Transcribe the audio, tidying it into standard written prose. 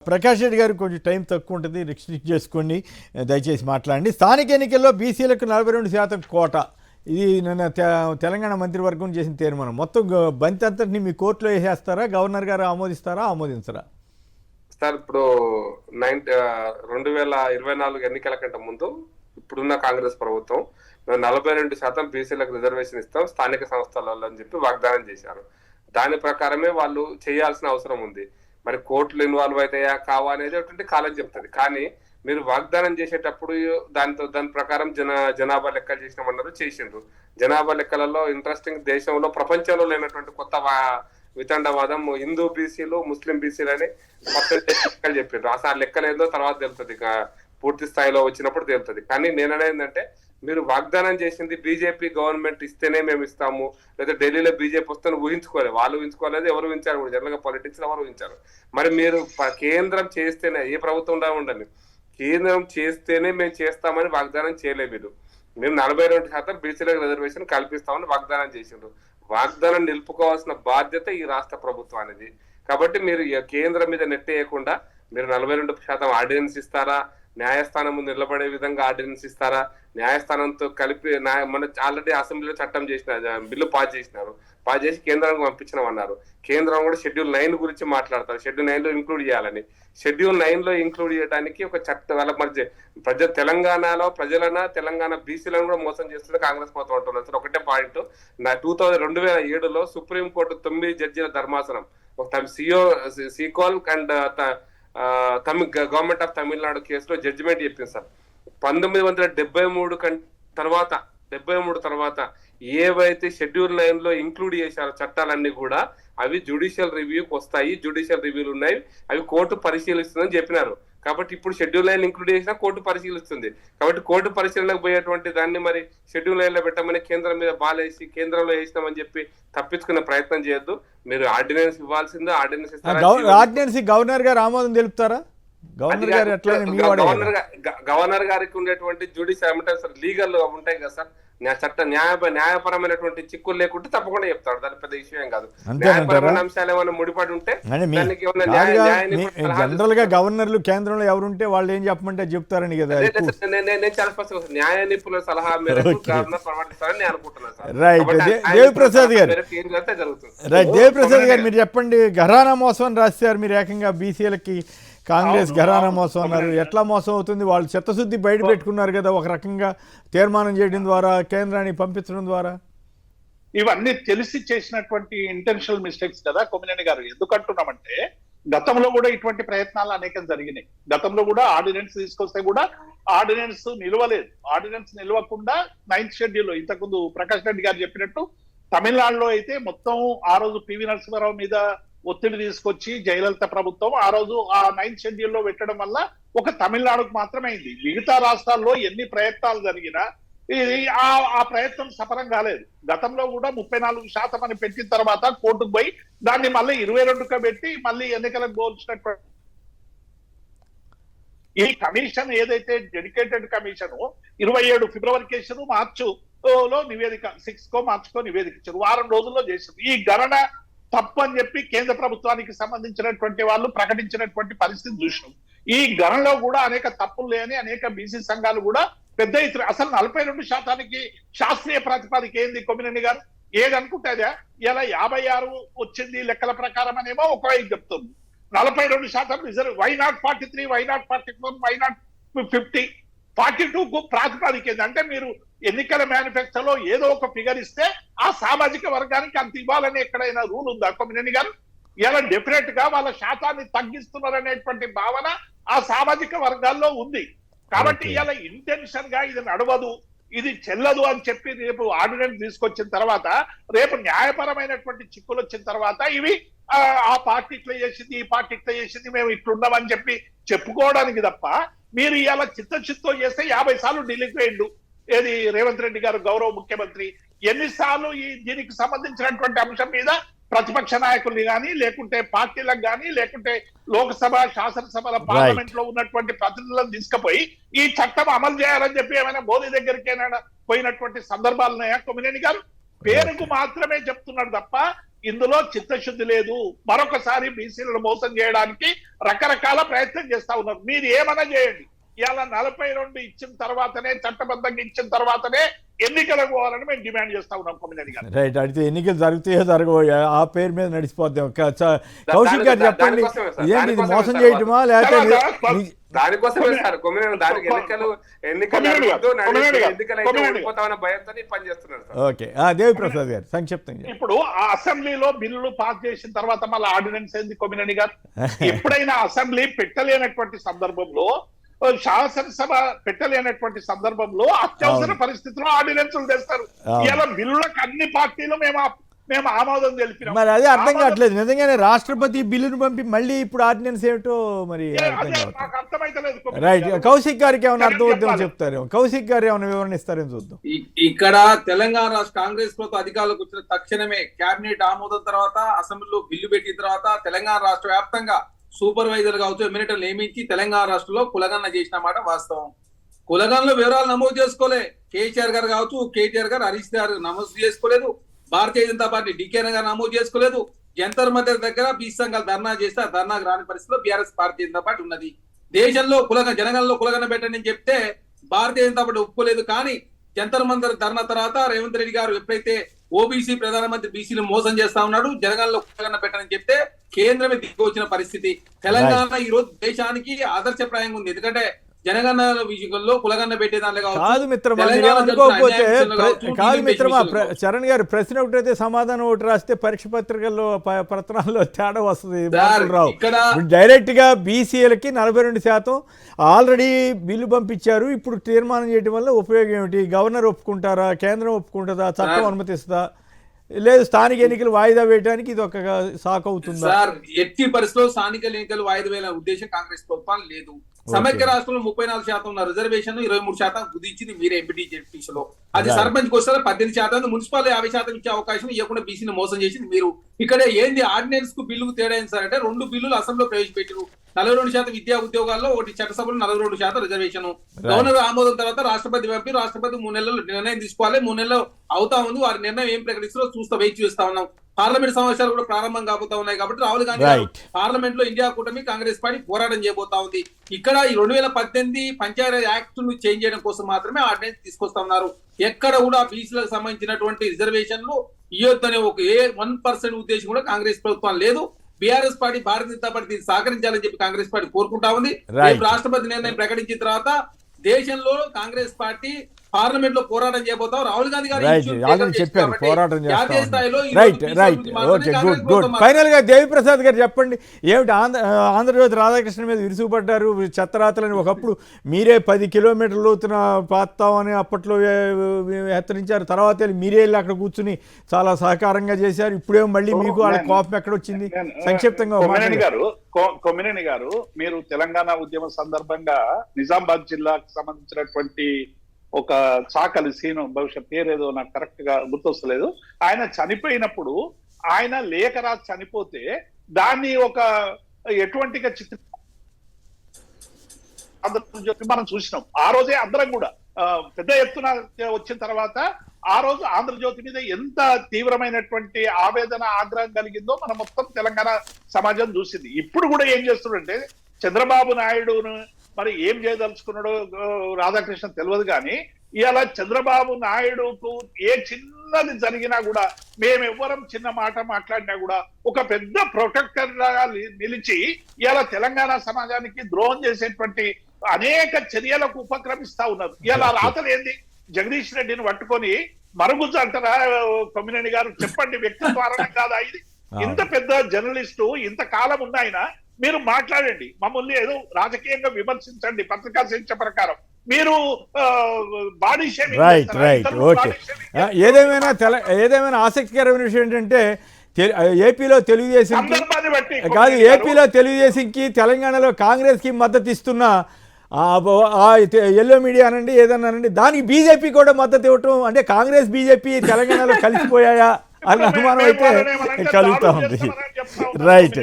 ప్రకాష్ రెడ్డి గారు కొంచెం టైం తక్కువ ఉంటుంది, రిస్ట్రిక్ట్ చేసుకోండి, దయచేసి మాట్లాడండి. స్థానిక ఎన్నికల్లో బీసీలకు 42% కోట, ఇది నిన్న తెలంగాణ మంత్రివర్గం చేసిన తీర్మానం. మొత్తం బంతి అంతటిని మీ కోర్టులో వేసేస్తారా? గవర్నర్ గారు ఆమోదిస్తారా, ఆమోదించరా? సార్, ఇప్పుడు 2024 ఎన్నికల కంటే ముందు ఇప్పుడున్న కాంగ్రెస్ ప్రభుత్వం 42% బీసీలకు రిజర్వేషన్ ఇస్తాం స్థానిక సంస్థలలో అని చెప్పి వాగ్దానం చేశారు. దాని ప్రకారమే వాళ్ళు చేయాల్సిన అవసరం ఉంది. మరి కోర్టులు ఇన్వాల్వ్ అవుతాయా కావా అనేది ఒకటి కాలం చెప్తుంది. కానీ మీరు వాగ్దానం చేసేటప్పుడు దాని ప్రకారం జనాభా లెక్కలు చేసినామన్నారు, చేసిండ్రు. జనాభా లెక్కలలో ఇంట్రెస్టింగ్, దేశంలో ప్రపంచంలో లేనటువంటి కొత్త వితండవాదం, హిందూ బీసీలు ముస్లిం బీసీలు అని లెక్కలు చెప్పిండ్రు. అసలు లెక్కలు ఏందో తర్వాత తెలుస్తుంది, పూర్తి స్థాయిలో వచ్చినప్పుడు తెలుస్తుంది. కానీ నేననేది ఏంటంటే, మీరు వాగ్దానం చేసింది బీజేపీ గవర్నమెంట్ ఇస్తేనే మేము ఇస్తాము, లేదా ఢిల్లీలో బీజేపీ వస్తే ఊహించుకోలేదు, వాళ్ళు ఊహించుకోలేదు, ఎవరు ఊహించారు కూడా, జనరల్ గా పాలిటిక్స్ ఎవరు ఊహించారు. మరి మీరు కేంద్రం చేస్తేనే, ఏ ప్రభుత్వం ఉండండి, కేంద్రం చేస్తేనే మేము చేస్తామని వాగ్దానం చేయలేదు. మేము 42% బీసీలకు రిజర్వేషన్ కల్పిస్తామని వాగ్దానం చేసిండ్రు. వాగ్దానం నిలుపుకోవాల్సిన బాధ్యత ఈ రాష్ట్ర ప్రభుత్వానికి. కాబట్టి మీరు కేంద్రం మీద నెట్టేయకుండా మీరు 42% ఆర్డినెన్స్ ఇస్తారా, న్యాయస్థానం ముందు నిలబడే విధంగా ఆర్డినెన్స్ ఇస్తారా, న్యాయస్థానంతో కలిపి మన ఆల్రెడీ అసెంబ్లీలో చట్టం చేసిన బిల్లు పాస్ చేసి కేంద్రానికి పంపించినామన్నారు. కేంద్రం కూడా షెడ్యూల్ 9 గురించి మాట్లాడతారు, షెడ్యూల్ 9 లో ఇంక్లూడ్ చేయాలని. షెడ్యూల్ 9 లో ఇంక్లూడ్ చేయడానికి ఒక చట్టం, వాళ్ళ మధ్య తెలంగాణలో తెలంగాణ బీసీలను కూడా మోసం చేస్తుంది కాంగ్రెస్ ప్రభుత్వం అంటున్నారు. సార్, ఒకటే పాయింట్, 2007లో సుప్రీంకోర్టు 9 జడ్జీల ధర్మాసనం ఒక సీకాల్ అండ్ గవర్నమెంట్ ఆఫ్ తమిళనాడు కేసులో జడ్జిమెంట్ చెప్పింది సార్. 1973 తర్వాత ఏవైతే షెడ్యూల్ 9 లో ఇంక్లూడ్ చేశారో చట్టాలన్నీ కూడా అవి జ్యుడిషియల్ రివ్యూకి వస్తాయి, జ్యుడిషియల్ రివ్యూలు ఉన్నాయి, అవి కోర్టు పరిశీలిస్తుందని చెప్పినారు. కాబట్టి ఇప్పుడు షెడ్యూల్ 9 ఇంక్లూడ్ చేసినా కోర్టు పరిశీలిస్తుంది. కాబట్టి కోర్టు పరిశీలనకు పోయేటువంటి దాన్ని మరి షెడ్యూల్ 9 లో పెట్టమని కేంద్రం మీద బాలేసి కేంద్రంలో వేసినామని చెప్పి తప్పించుకునే ప్రయత్నం చేయొద్దు. మీరు ఆర్డినెన్స్ ఇవ్వాల్సిందే. ఆర్డినెన్స్ ఆర్డినెన్స్ గవర్నర్ గారు ఆమోదం తెలుపుతారా? గవర్నర్ గారికి ఉండేటువంటి జ్యుడిషియల్ ఏమంటారు, లీగల్ ఉంటాయి కదా సార్, న్యాయపరమైనటువంటి చిక్కులు లేకుంటే తప్పకుండా చెప్తాడు. దాని పెద్ద విషయం కాదు. న్యాయపరమైన అంశాలు ఏమైనా ముడిపడి ఉంటే జనరల్ గా గవర్నర్లు కేంద్రంలో ఎవరుంటే వాళ్ళు ఏం చెప్పమంటే చెప్తారని కదా. నేను చాలా స్పష్టంగా న్యాయ నిపుణుల సలహా మేరకు గవర్నర్ ప్రవర్తిస్తారని నేను అనుకుంటున్నాను సార్. రైట్, దేవిప్రసాద్ గారు, రైట్, దేవిప్రసాద్ గారు మీరు చెప్పండి. ఘరానా మోసం అని రాశారు మీరు, ఏకంగా బీసీలకి కాంగ్రెస్ ఘరానా మోసం అన్నారు. ఎట్లా మోసం అవుతుంది? వాళ్ళు చిత్తశుద్ధి బయట పెట్టుకున్నారు కదా, ఒక రకంగా తీర్మానం చేయడం ద్వారా, కేంద్రానికి పంపించడం ద్వారా. ఇవన్నీ తెలిసి చేసినటువంటి ఇంటెన్షనల్ మిస్టేక్స్ కదా కొమ్మినేని గారు. ఎందుకంటున్నామంటే, గతంలో కూడా ఇటువంటి ప్రయత్నాలు అనేకం జరిగినాయి. గతంలో కూడా ఆర్డినెన్స్ తీసుకొస్తే కూడా ఆర్డినెన్స్ నిలవలేదు. ఆర్డినెన్స్ నిలవకుండా 9th షెడ్యూల్, ఇంతకుముందు ప్రకాష్ రెడ్డి గారు చెప్పినట్టు తమిళనాడులో అయితే మొత్తం ఆ రోజు పివి నరసింహారావు మీద ఒత్తిడి తీసుకొచ్చి జయలలిత ప్రభుత్వం ఆ రోజు ఆ 9th షెడ్యూల్లో పెట్టడం వల్ల ఒక తమిళనాడుకు మాత్రమే అయింది. మిగతా రాష్ట్రాల్లో ఎన్ని ప్రయత్నాలు జరిగినా ఇది ఆ ప్రయత్నం సఫలం కాలేదు. గతంలో కూడా 34% అని పెట్టిన తర్వాత కోర్టుకు పోయి దాన్ని మళ్ళీ 22గా పెట్టి మళ్ళీ ఎన్నికలకు పోల్చినటువంటి ఈ కమిషన్ ఏదైతే డెడికేటెడ్ కమిషన్ 27 ఫిబ్రవరి కేసును మార్చిలో నివేదిక, 6 మార్చికో నివేదిక ఇచ్చారు, వారం రోజుల్లో చేశారు. ఈ గణన తప్పు అని చెప్పి కేంద్ర ప్రభుత్వానికి సంబంధించినటువంటి వాళ్ళు ప్రకటించినటువంటి పరిస్థితి చూసినాం. ఈ గణనలో కూడా అనేక తప్పులు లేని అనేక బీసీ సంఘాలు కూడా పెద్ద ఎత్తున, అసలు 42% శాస్త్రీయ ప్రాతిపదిక ఏంది కొమ్మినేని గారు? ఏదనుకుంటే అదే. ఇలా 56 వచ్చింది లెక్కల ప్రకారం అనేమో ఒక వైపు చెప్తుంది. 42% reserve. Why not 43, why not 44, why not 50, 42కు ప్రాతిపదిక ఏంది అంటే, మీరు ఎన్నికల మేనిఫెస్టోలో ఏదో ఒక ఫిగర్ ఇస్తే ఆ సామాజిక వర్గానికి అంత ఇవ్వాలని ఎక్కడైనా రూల్ ఉందా కొమ్మినేని గారు? ఇలా డెఫినెట్ గా వాళ్ళ శాతాన్ని తగ్గిస్తున్నారనేటువంటి భావన ఆ సామాజిక వర్గాల్లో ఉంది. కాబట్టి ఇలా ఇంటెన్షన్ గా ఇది నడవదు, ఇది చెల్లదు అని చెప్పి రేపు ఆర్డినెన్స్ తీసుకొచ్చిన తర్వాత, రేపు న్యాయపరమైనటువంటి చిక్కులు వచ్చిన తర్వాత ఇవి ఆ పార్టీ ఇట్లా చేసింది, ఈ పార్టీ ఇట్లా చేసింది, మేము ఇట్లున్నామని చెప్పి చెప్పుకోవడానికి తప్ప, మీరు ఇలా చిత్తచిత్తో చేస్తే 50 సార్లు ఢిల్లీకి వేయండు ఏది రేవంత్ రెడ్డి గారు గౌరవ ముఖ్యమంత్రి. ఎన్నిసార్లు దీనికి సంబంధించినటువంటి అంశం మీద ప్రతిపక్ష నాయకుల్ని కానీ, లేకుంటే పార్టీలకు కానీ, లేకుంటే లోక్సభ, శాసనసభల, పార్లమెంట్ లో ఉన్నటువంటి ప్రతినిధులను తీసుకుపోయి ఈ చట్టం అమలు చేయాలని చెప్పి ఏమైనా మోదీ దగ్గరికి పోయినటువంటి సందర్భాలు ఉన్నాయా కొమ్మినేని గారు? పేరుకు మాత్రమే చెప్తున్నాడు తప్ప ఇందులో చిత్తశుద్ధి లేదు. మరొకసారి బీసీలను మోసం చేయడానికి రకరకాల ప్రయత్నం చేస్తా ఉన్నారు. మీరు ఏమన్నా చేయండి, ఇలా 42 ఇచ్చిన తర్వాతనే, చట్టబద్ధంగా ఇచ్చిన తర్వాతనే ఎన్నికలకు పోవాలని మేము డిమాండ్ చేస్తా ఉన్నాం కొమ్మినేని గారు. రైట్. అయితే ఎన్నికలు జరుగుతాయో జరగవో ఆ పేరు మీద నడిచిపోద్దాం. కౌశిక్ గారు చెప్పండి, ఏంటి ఇది మోసం చేయటమా లేకపోతే దానికోసమే సార్ దానికి పనిచేస్తున్నారు. ఓకే, దేవిప్రసాద్ గారు సంక్షిప్తంగా. ఇప్పుడు ఆ అసెంబ్లీలో బిల్లులు పాస్ చేసిన తర్వాత మళ్ళీ ఆర్డినెన్స్ ఏంది కొమ్మినేని గారు? ఎప్పుడైనా అసెంబ్లీ పెట్టలేనటువంటి సందర్భంలో, శాసనసభ పెట్టలేనటువంటి సందర్భంలో అత్యవసర పరిస్థితిలో ఆర్డినెన్సులు తెస్తారు. ఇలా బిల్లులకు అన్ని పార్టీలు మేము ఆమోదం తెలిపినాం. మరి అదే అర్థం కావట్లేదు నిజంగానే. రాష్ట్రపతి బిల్లును పంపి మళ్ళీ ఇప్పుడు ఆర్డినెన్స్ ఏమిటో మరి అర్థమైతలేదు. రైట్. కౌశిక్ గారికి ఏమైనా అర్థమవుతుందని చెప్తారేమో. కౌశిక్ గారు ఏమైనా వివరణ ఇస్తారేమో చూద్దాం. ఇక్కడ తెలంగాణ రాష్ట్ర కాంగ్రెస్ ప్రభుత్వం అధికారులకు వచ్చిన తక్షణమే కేబినెట్ ఆమోదం తర్వాత, అసెంబ్లీలో బిల్లు పెట్టిన తర్వాత తెలంగాణ రాష్ట్ర వ్యాప్తంగా సూపర్వైజర్ కావచ్చు, ఎమ్మెల్యేలు నియమించి తెలంగాణ రాష్ట్రంలో కులగణన చేసిన మాట వాస్తవం. కులగణలో వివరాలు నమోదు చేసుకోలే. కేసీఆర్ గారు కావచ్చు, కేటీఆర్ గారు, హరీష్ గారు నమోదు చేసుకోలేదు. భారతీయ జనతా పార్టీ డికేన్ గారు నమోదు చేసుకోలేదు. జంతర్ మంతర్ దగ్గర బీసీ సంఘాలు ధర్నా చేస్తే ఆ ధర్నాకు రాని పరిస్థితిలో బీఆర్ఎస్ భారతీయ జనతా పార్టీ ఉన్నది. దేశంలో జనగణలో కులగణ పెట్టని చెప్తే భారతీయ జనతా పార్టీ ఒప్పుకోలేదు. కానీ జంతర్ మంతర్ ధర్నా తర్వాత రేవంత్ రెడ్డి గారు ఎప్పుడైతే ఓబీసీ ప్రధానమంత్రి బీసీలు మోసం చేస్తా ఉన్నాడు, జనగణలో కులగణ పెట్టని చెప్తే కేంద్రమే దిగి వచ్చిన పరిస్థితి. తెలంగాణ ఈ రోజు దేశానికి ఆదర్శప్రాయంగా ఉంది. ఎందుకంటే జనగణన విషయంలో కులగన్న పెట్టేదాన్ని కాదు మిత్రమా, అనుకోకపోతే కాదు మిత్రమా. చరణ్ గారు ప్రశ్న ఒకటైతే సమాధానం ఒకటి రాస్తే పరీక్ష పత్రికల్లో పత్రాల్లో తేడా వస్తుంది. రావు డైరెక్ట్ గా బీసీలకి 42% ఆల్రెడీ బిల్లు పంపించారు. ఇప్పుడు తీర్మానం చేయడం వల్ల ఉపయోగం ఏమిటి? గవర్నర్ ఒప్పుకుంటారా? కేంద్రం ఒప్పుకుంటుందా? చట్టం అనుమతిస్తుందా? లేదు స్థానిక ఎన్నికలు వాయిదా వేయడానికి ఇది ఒక సాకు అవుతుందా? సార్, ఎట్టి పరిస్థితుల్లో స్థానిక ఎన్నికలు వాయిదా వేయాలనే ఉద్దేశం కాంగ్రెస్ ప్రభుత్వం లేదు. సమైక్య రాష్ట్రంలో 34% ఉన్న రిజర్వేషన్ 23% కుదించింది మీరే ఎంపీ జెడ్పీసీలో. అది సర్పంచ్ వస్తే 18%, మున్సిపల్ 50% ఇచ్చే అవకాశం ఇవ్వకుండా బీసీని మోసం చేసింది మీరు. ఇక్కడ ఏంది ఆర్డినెన్స్ కు బిల్లుకు తేడా ఏంటి సార్ అంటే, 2 బిల్లులు అసెంబ్లీలో ప్రవేశపెట్టారు. 42% విద్యా ఉద్యోగాల్లో, ఒకటి చట్టసభలో 42% రిజర్వేషన్. గవర్నర్ ఆమోదం తర్వాత రాష్ట్రపతి పంపి, రాష్ట్రపతి 3 నెలల్లో నిర్ణయం తీసుకోవాలి. 3 నెలలు అవుతా ఉంది. వారి నిర్ణయం ఏం ప్రకటిస్తారో చూస్తా వేచి చూస్తా ఉన్నాం. పార్లమెంట్ సమావేశాలు కూడా ప్రారంభం కాబోతా ఉన్నాయి. కాబట్టి రాహుల్ గాంధీ పార్లమెంట్ లో ఇండియా కూటమి కాంగ్రెస్ పార్టీ పోరాటం చేయబోతా ఉంది. ఇక్కడ ఈ 2018 పంచాయతీ యాక్ట్ ను చేంజ్ చేయడం కోసం మాత్రమే ఆర్డినెన్స్ తీసుకొస్తా ఉన్నారు. ఎక్కడ కూడా బీసీలకు సంబంధించినటువంటి రిజర్వేషన్లు ఇవ్వద్దనే ఒక 1% ఉద్దేశం కూడా కాంగ్రెస్ ప్రభుత్వం లేదు. BRS party, Bharatiya Janata party సహకరించాలని చెప్పి కాంగ్రెస్ పార్టీ కోరుకుంటా ఉంది. రాష్ట్రపతి నిర్ణయం ప్రకటించిన తర్వాత దేశంలో కాంగ్రెస్ పార్టీ పార్లమెంట్ లో పోరాటం చేయబోతాం. రాహుల్ గాంధీ గారు చెప్పారు పోరాటం చేస్తాం. రైట్. Okay, good. ఫైనల్ గా దేవిప్రసాద్ గారు చెప్పండి, ఏమిటి ఆంధ్రజ్యోతి రాధాకృష్ణ మీద విరుసుపడ్డారు? చెత్తరాతలని ఒకప్పుడు మీరే 10 కిలోమీటర్ల లోతున పాతామని అప్పట్లో హెచ్చరించారు. తర్వాత మీరే వెళ్ళి అక్కడ కూర్చుని చాలా సహకారంగా చేశారు. ఇప్పుడేమో మళ్ళీ మీకు వాళ్ళ కోపం ఎక్కడొచ్చింది? సంక్షిప్తంగా కొమ్మినేని గారు, మీరు తెలంగాణ ఉద్యమ సందర్భంగా నిజామాబాద్ జిల్లాకు సంబంధించినటువంటి ఒక చాకలి సీను, బహుశా పేరేదో నాకు కరెక్ట్ గా గుర్తొస్తలేదు, ఆయన చనిపోయినప్పుడు ఆయన లేఖ రాసి చనిపోతే దాన్ని ఒక ఎటువంటిగా మనం చూసినాం. ఆ రోజే అందరం కూడా పెద్ద ఎత్తున వచ్చిన తర్వాత ఆ రోజు ఆంధ్రజ్యోతి మీద ఎంత తీవ్రమైనటువంటి ఆవేదన, ఆగ్రహం కలిగిందో మనం మొత్తం తెలంగాణ సమాజం చూసింది. ఇప్పుడు కూడా ఏం చేస్తున్నాడంటే, చంద్రబాబు నాయుడును మరి ఏం చేయదలుచుకున్నాడో రాధాకృష్ణ తెలియదు. కానీ ఇవాళ చంద్రబాబు నాయుడుకు ఏ చిన్నది జరిగినా కూడా, మేమెవ్వరం చిన్న మాట మాట్లాడినా కూడా ఒక పెద్ద ప్రొటెక్టర్ లాగా నిలిచి ఇవాళ తెలంగాణ సమాజానికి ద్రోహం చేసేటువంటి అనేక చర్యలకు ఉపక్రమిస్తా ఉన్నారు. ఇవాళ రాతలు ఏంది? జగదీష్ రెడ్డిని పట్టుకొని మరుగుజ్జు అంటారా? కొమ్మినేని గారు చెప్పండి, వ్యక్తిత్వారణం కాదా ఇది? ఇంత పెద్ద జర్నలిస్టు, ఇంత కాలం ఉన్న ఆయన, మీరు మాట్లాడండి, మమ్మల్ని ఏదో రాజకీయంగా విమర్శించండి పత్రికా స్వేచ్ఛ ప్రకారం. మీరు బాడీ షేమింగ్. రైట్. ఓకే. ఏదేమైనా ఆసక్తికరమైన విషయం ఏంటంటే, ఏపీలో తెలుగుదేశం కాదు, ఏపీలో తెలుగుదేశంకి తెలంగాణలో కాంగ్రెస్ కి మద్దతు ఇస్తున్న ఎల్లో మీడియా అనండి, ఏదన్నానండి, దానికి బీజేపీ కూడా మద్దతు ఇవ్వటం అంటే కాంగ్రెస్ బీజేపీ తెలంగాణలో కలిసిపోయాయా అన్న అనుమానం అయితే కలుగుతా ఉంది. రైట్.